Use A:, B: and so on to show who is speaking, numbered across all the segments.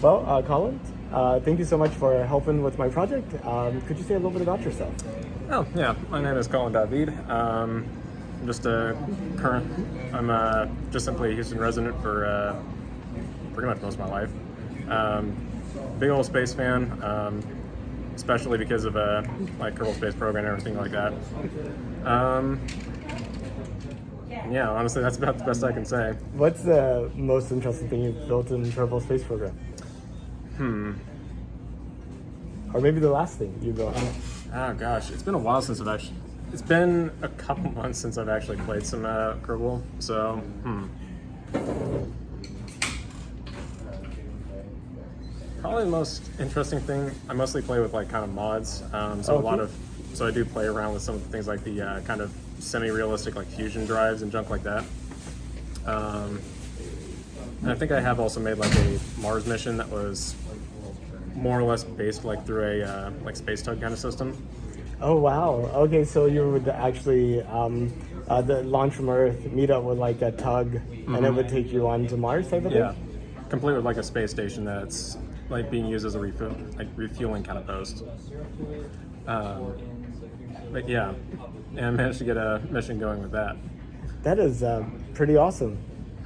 A: Well, Collin, thank you so much for helping with my project. Could you say a little bit about yourself?
B: Oh, yeah. My name is Collin David. I'm just a current, just simply a Houston resident for pretty much most of my life. Big old space fan, especially because of like Kerbal Space Program and everything like that. Yeah, honestly, that's about the best I can say.
A: What's the most interesting thing you've built in Kerbal Space Program? Or maybe the last thing you built?
B: Oh gosh, it's been a while since it's been a couple months since I've actually played some Kerbal, so, Probably the most interesting thing, I mostly play with like kind of mods, so I do play around with some of the things like the kind of semi-realistic like fusion drives and junk like that. And I think I have also made like a Mars mission that was more or less based like through a like space tug kind of system.
A: Oh, wow. Okay, so you would actually the launch from Earth meet up with like a tug, and it would take you on to Mars type of thing?
B: Yeah, complete with like a space station that's like being used as a refueling kind of post. But yeah, and I managed to get a mission going with that.
A: That is pretty awesome.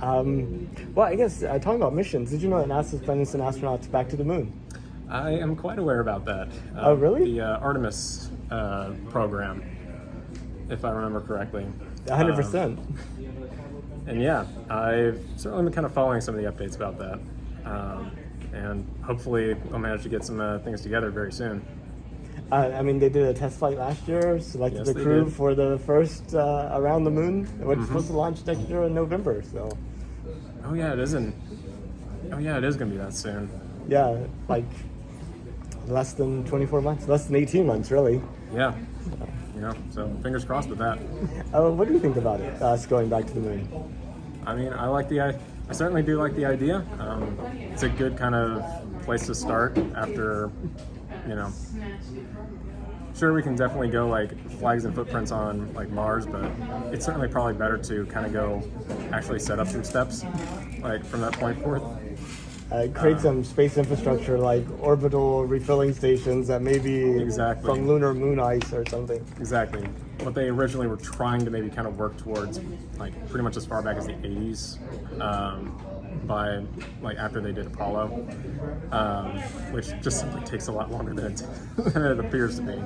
A: Well, I guess talking about missions, did you know that NASA's planning to send astronauts back to the moon?
B: I am quite aware about that.
A: Oh, really?
B: The Artemis program, if I remember correctly.
A: 100%.
B: And yeah, I've certainly been kind of following some of the updates about that. And hopefully I'll manage to get some things together very soon.
A: I mean, they did a test flight last year, selected the crew for the first around the moon, which is supposed to launch next year in November. So.
B: Oh yeah, it isn't. Oh yeah, it is going to be that soon.
A: Yeah, like less than 24 months, less than 18 months, really.
B: Yeah. So fingers crossed with that.
A: What do you think about it, us going back to the moon?
B: I mean, I certainly do like the idea. It's a good kind of place to start after, sure, we can definitely go like flags and footprints on like Mars, but it's certainly probably better to kind of go actually set up some steps like from that point forth.
A: Create some space infrastructure like orbital refilling stations that maybe from lunar moon ice or something.
B: Exactly. What they originally were trying to maybe kind of work towards, like pretty much as far back as the 80s, by like after they did Apollo, which just simply takes a lot longer than it appears to be.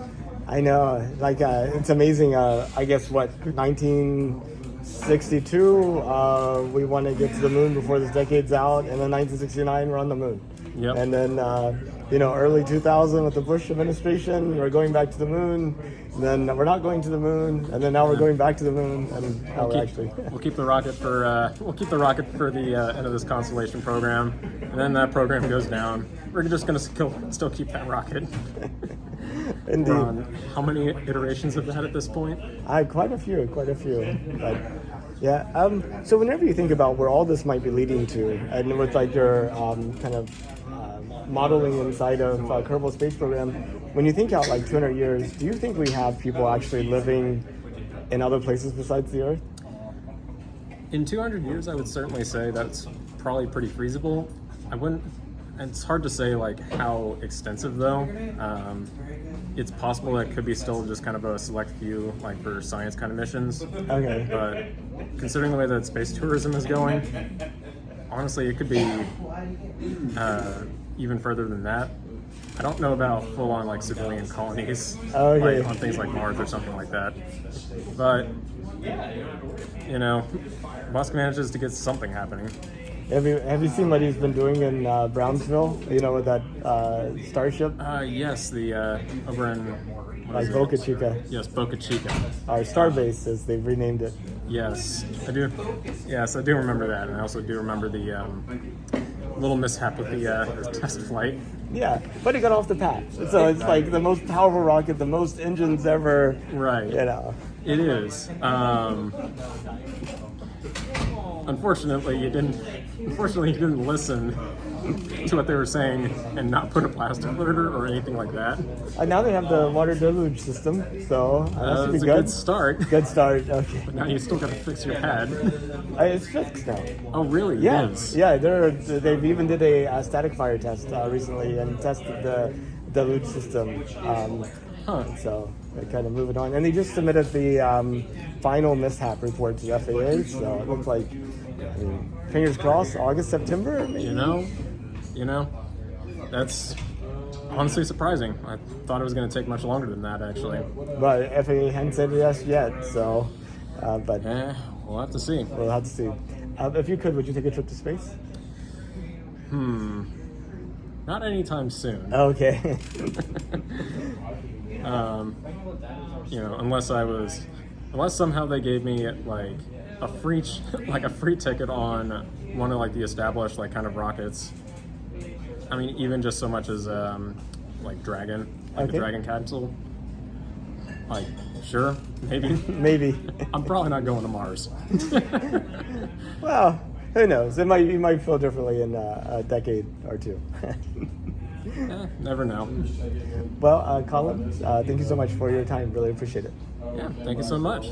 A: I know, like it's amazing. I guess what 1962 we want to get to the moon before this decade's out, and then 1969 we're on the moon.
B: Yep.
A: And then early 2000 with the Bush administration, we're going back to the moon. And then we're not going to the moon, and then now we're going back to the moon, and now we'll keep the rocket for
B: the end of this Constellation program, and then that program goes down. We're just going to still keep that rocket.
A: Indeed.
B: We're on how many iterations of that at this point?
A: Quite a few. But yeah. So whenever you think about where all this might be leading to, and with like your kind of modeling inside of Kerbal Space Program, when you think out like 200 years, do you think we have people actually living in other places besides the Earth?
B: In 200 years, I would certainly say that's probably pretty feasible. It's hard to say like how extensive though. It's possible that it could be still just kind of a select few like for science kind of missions.
A: Okay.
B: But considering the way that space tourism is going, honestly, it could be even further than that. I don't know about full-on like civilian colonies like, on things like Mars or something like that. But Musk manages to get something happening.
A: Have you seen what he's been doing in Brownsville? With that Starship?
B: Yes, the over in
A: Boca Chica.
B: Yes, Boca Chica.
A: Our Starbase, as they've renamed it.
B: Yes, I do. Yes, I do remember that, and I also do remember the little mishap with the test flight.
A: Yeah, but it got off the path. So it's like the most powerful rocket, the most engines ever.
B: Right. It is. Unfortunately, you didn't listen to what they were saying and not put a plastic filter or anything like that.
A: Now they have the water deluge system, so that should be
B: That's a
A: good.
B: good start.
A: Good start. Okay.
B: But now you still got to fix your pad.
A: It's fixed now.
B: Oh, really?
A: Yeah,
B: It is?
A: yeah. They've even did a static fire test recently and tested the deluge system. So they're kind of moving on, and they just submitted the final mishap report to the FAA. So it looks like, I mean, fingers crossed, August, September. Maybe.
B: You know, that's honestly surprising. I thought it was going to take much longer than that, actually.
A: But FAA hadn't said yes yet. So, but
B: We'll have to see.
A: we'll have to see. If you could, would you take a trip to space?
B: Not anytime soon.
A: Okay.
B: Unless somehow they gave me like a free ticket on one of like the established like kind of rockets. I mean, even just so much as like Dragon, like
A: Okay.
B: the Dragon capsule. Like, sure, maybe.
A: Maybe.
B: I'm probably not going to Mars.
A: Well, who knows? You might feel differently in a decade or two.
B: Never know.
A: Well, Collin, thank you so much for your time. Really appreciate it.
B: Yeah, thank you so much.